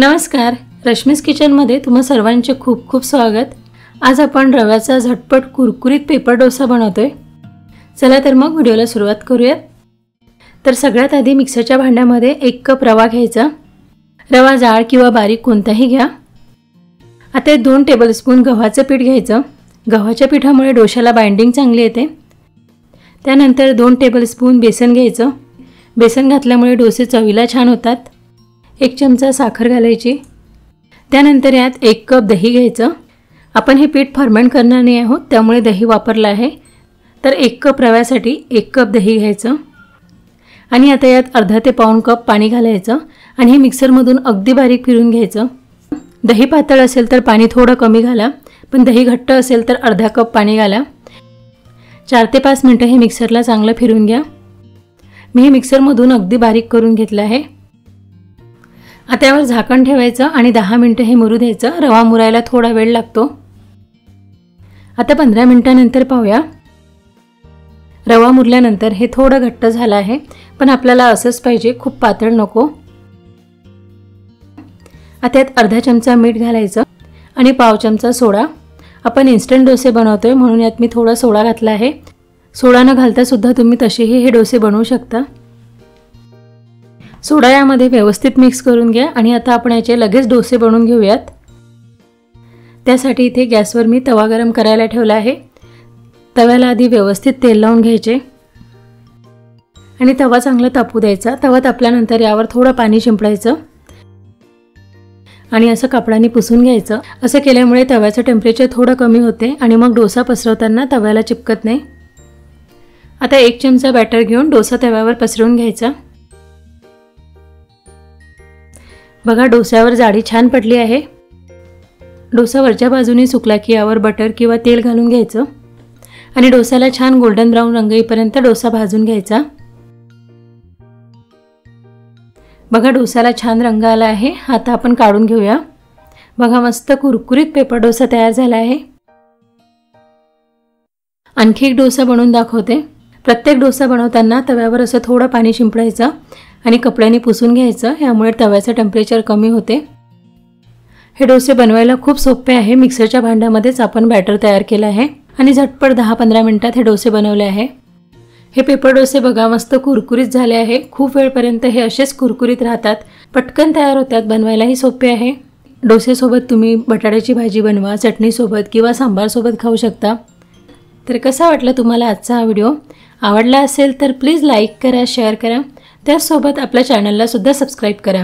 नमस्कार, रश्मीज किचनमध्ये तुम्हा सर्वांचे खूप खूप स्वागत। आज आपण रव्याचा झटपट कुरकुरीत पेपर डोसा बनवतोय। चला तर मग व्हिडिओला सुरुवात करूया। तर सगळ्यात आधी मिक्सरच्या भांड्यामध्ये 1 कप रवा घ्यायचा। रवा जाड किंवा बारीक कोणताही घ्या। आता 2 टेबलस्पून गव्हाचं पीठ घ्यायचं। गव्हाच्या पिठामुळे डोशाला बाइंडिंग चांगली येते। त्यानंतर 2 टेबलस्पून बेसन घ्यायचं। बेसन घातल्यामुळे डोसे चवीला छान होतात। 1 चमचा साखर घालायची। त्यानंतर यात 1 कप दही घ्यायचं। आपण हे पीठ फर्मेंट करणार नाही आहोत, त्यामुळे दही वापरलं आहे। तर 1 कप रव्यासाठी 1 कप दही घ्यायचं आणि आता यात अर्धा ते पाऊण कप पाणी घालायचं आणि हे मिक्सरमधून अगदी बारीक फिरून घ्यायचं। दही पातळ असेल तर पाणी थोडं कमी घाला, पण दही घट्ट असेल तर अर्धा कप पाणी घाला। 4 ते 5 मिनिटं हे मिक्सरला चांगलं फिरून घ्या। मी हे मिक्सरमधून अगदी बारीक करून घेतलं आहे। आता यावर झाकण ठेवायचं आणि 10 मिनिटं हे मुरू द्यायचं। रवा मुरायला थोडा वेळ लागतो। आता 15 मिनिटांनंतर पाहूया। रवा मुरल्यानंतर हे थोडं घट्ट झालं आहे, पण आपल्याला असंच पाहिजे, खूप पातळ नको। आता यात अर्धा चमचा मीठ घालायचं आणि पाव चमचा सोडा। आपण इन्स्टंट डोसे बनवतोय म्हणून यात मी थोडा सोडा घातला आहे। सोडा न घालता सुद्धा तुम्ही तसेही हे डोसे बनवू शकता। सोडा यामध्ये व्यवस्थित मिक्स करून घ्या आणि आता आपण याचे लगेच डोसे बनवून घेऊयात। त्यासाठी इथे गॅसवर मी तवा गरम करायला ठेवला आहे। तव्याला आधी व्यवस्थित तेल लावून घ्यायचे आणि तवा चांगला तापू द्यायचा। तवा तापल्यानंतर यावर थोडं पाणी शिंपडायचं आणि असं कापडाने पुसून घ्यायचं। असं केल्यामुळे तव्याचं टेम्परेचर थोडं कमी होते आणि मग डोसा पसरवताना तव्याला चिपकत नाही। आता 1 चमचा बॅटर घेऊन डोसा तव्यावर पसरवून घ्यायचा। बघा, डोस्यावर जाडी छान पडली आहे। डोसा वरच्या बाजूने सुकला की यावर बटर किंवा तेल घालून घ्यायचं आणि डोस्याला छान गोल्डन ब्राऊन रंग येईपर्यंत डोसा भाजून घ्यायचा। बघा, डोस्याला छान रंग आला आहे। आता आपण काढून घेऊया। बघा, मस्त कुरकुरीत पेपर डोसा तयार झाला आहे। आणखी एक डोसा बनवून दाखवते। प्रत्येक डोसा बनवताना तव्यावर असं थोडं पाणी शिंपडायचं आणि कपड्याने पुसून घ्यायचं। यामुळे तव्याचं टेम्परेचर कमी होते। हे डोसे बनवायला खूप सोपे आहे। मिक्सरच्या भांड्यामध्येच आपण बॅटर तयार केलं आहे आणि झटपट 10-15 मिनिटात हे डोसे बनवले आहे। हे पेपर डोसे बघा, मस्त कुरकुरीत झाले आहे। खूप वेळपर्यंत हे असेच कुरकुरीत राहतात। पटकन तयार होतात, बनवायलाही सोपे आहे। डोसेसोबत तुम्ही बटाट्याची भाजी बनवा, चटणीसोबत किंवा सांबारसोबत खाऊ शकता। तर कसा वाटला तुम्हाला आजचा हा व्हिडिओ? आवडला असेल तर प्लीज लाईक करा, शेअर करा। त्याचसोबत आपल्या चॅनलला सुद्धा सबस्क्राईब करा।